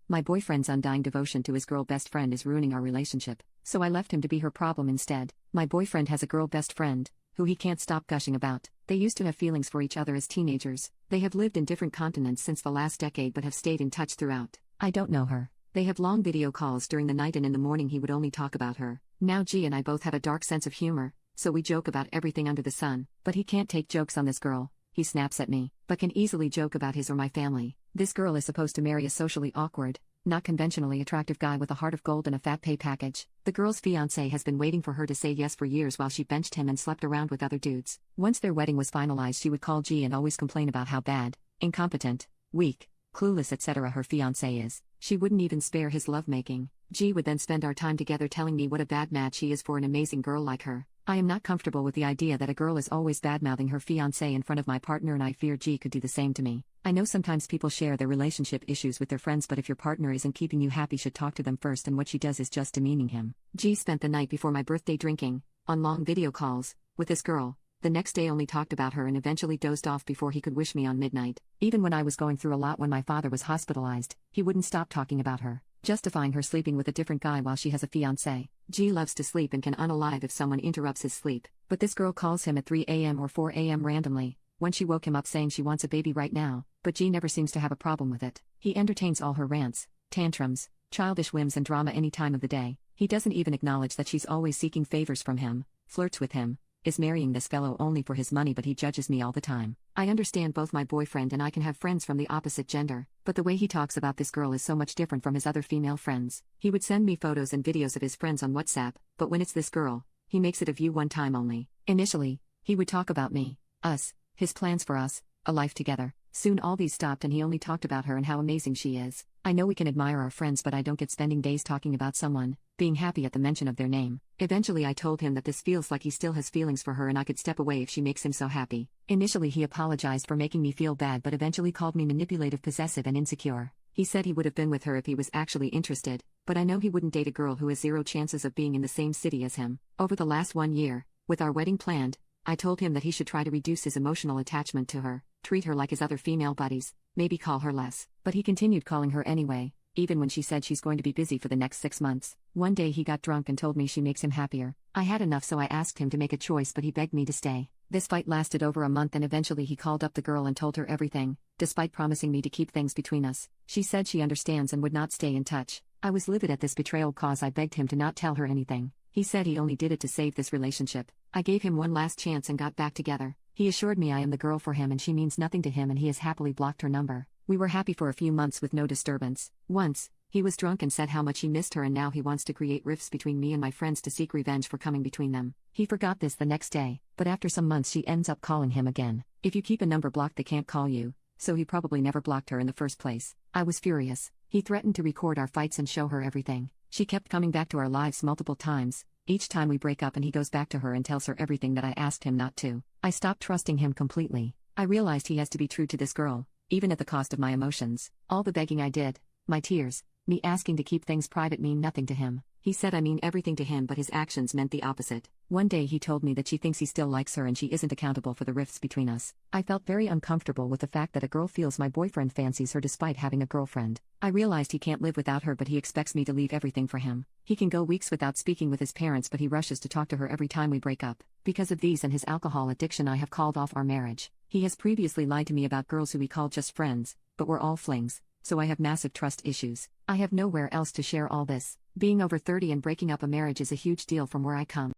My boyfriend's undying devotion to his girl best friend is ruining our relationship, so I left him to be her problem instead. My boyfriend has a girl best friend, who he can't stop gushing about. They used to have feelings for each other as teenagers. They have lived in different continents since the last decade but have stayed in touch throughout. I don't know her. They have long video calls during the night, and in the morning he would only talk about her. Now G and I both have a dark sense of humor, so we joke about everything under the sun. But he can't take jokes on this girl. He snaps at me, but can easily joke about his or my family. This girl is supposed to marry a socially awkward, not conventionally attractive guy with a heart of gold and a fat pay package. The girl's fiancé has been waiting for her to say yes for years while she benched him and slept around with other dudes. Once their wedding was finalized, she would call G and always complain about how bad, incompetent, weak, clueless, etc. her fiancé is. She wouldn't even spare his lovemaking. G would then spend our time together telling me what a bad match he is for an amazing girl like her. I am not comfortable with the idea that a girl is always badmouthing her fiancé in front of my partner, and I fear G could do the same to me. I know sometimes people share their relationship issues with their friends, but if your partner isn't keeping you happy, you should talk to them first, and what she does is just demeaning him. G spent the night before my birthday drinking, on long video calls, with this girl. The next day only talked about her and eventually dozed off before he could wish me on midnight. Even when I was going through a lot when my father was hospitalized, he wouldn't stop talking about her, justifying her sleeping with a different guy while she has a fiancé. G loves to sleep and can unalive if someone interrupts his sleep, but this girl calls him at 3 a.m. or 4 a.m. randomly, when she woke him up saying she wants a baby right now, but G never seems to have a problem with it. He entertains all her rants, tantrums, childish whims and drama any time of the day. He doesn't even acknowledge that she's always seeking favors from him, flirts with him, is marrying this fellow only for his money, but he judges me all the time. I understand both my boyfriend and I can have friends from the opposite gender, but the way he talks about this girl is so much different from his other female friends. He would send me photos and videos of his friends on WhatsApp, but when it's this girl, he makes it a view one time only. Initially, he would talk about me, us, his plans for us, a life together. Soon all these stopped and he only talked about her and how amazing she is. I know we can admire our friends, but I don't get spending days talking about someone, being happy at the mention of their name. Eventually I told him that this feels like he still has feelings for her and I could step away if she makes him so happy. Initially he apologized for making me feel bad, but eventually called me manipulative, possessive and insecure. He said he would have been with her if he was actually interested, but I know he wouldn't date a girl who has zero chances of being in the same city as him. Over the last 1 year, with our wedding planned, I told him that he should try to reduce his emotional attachment to her, treat her like his other female buddies, maybe call her less. But he continued calling her anyway, even when she said she's going to be busy for the next 6 months. One day he got drunk and told me she makes him happier. I had enough, so I asked him to make a choice, but he begged me to stay. This fight lasted over a month and eventually he called up the girl and told her everything, despite promising me to keep things between us. She said she understands and would not stay in touch. I was livid at this betrayal cause I begged him to not tell her anything. He said he only did it to save this relationship. I gave him one last chance and got back together. He assured me I am the girl for him and she means nothing to him, and he has happily blocked her number. We were happy for a few months with no disturbance. Once, he was drunk and said how much he missed her, and now he wants to create rifts between me and my friends to seek revenge for coming between them. He forgot this the next day, but after some months she ends up calling him again. If you keep a number blocked they can't call you, so he probably never blocked her in the first place. I was furious. He threatened to record our fights and show her everything. She kept coming back to our lives multiple times. Each time we break up and he goes back to her and tells her everything that I asked him not to. I stopped trusting him completely. I realized he has to be true to this girl, even at the cost of my emotions. All the begging I did, my tears, me asking to keep things private mean nothing to him. He said I mean everything to him, but his actions meant the opposite. One day he told me that she thinks he still likes her and she isn't accountable for the rifts between us. I felt very uncomfortable with the fact that a girl feels my boyfriend fancies her despite having a girlfriend. I realized he can't live without her, but he expects me to leave everything for him. He can go weeks without speaking with his parents, but he rushes to talk to her every time we break up. Because of these and his alcohol addiction, I have called off our marriage. He has previously lied to me about girls who we call just friends, but were all flings, so I have massive trust issues. I have nowhere else to share all this. Being over 30 and breaking up a marriage is a huge deal from where I come.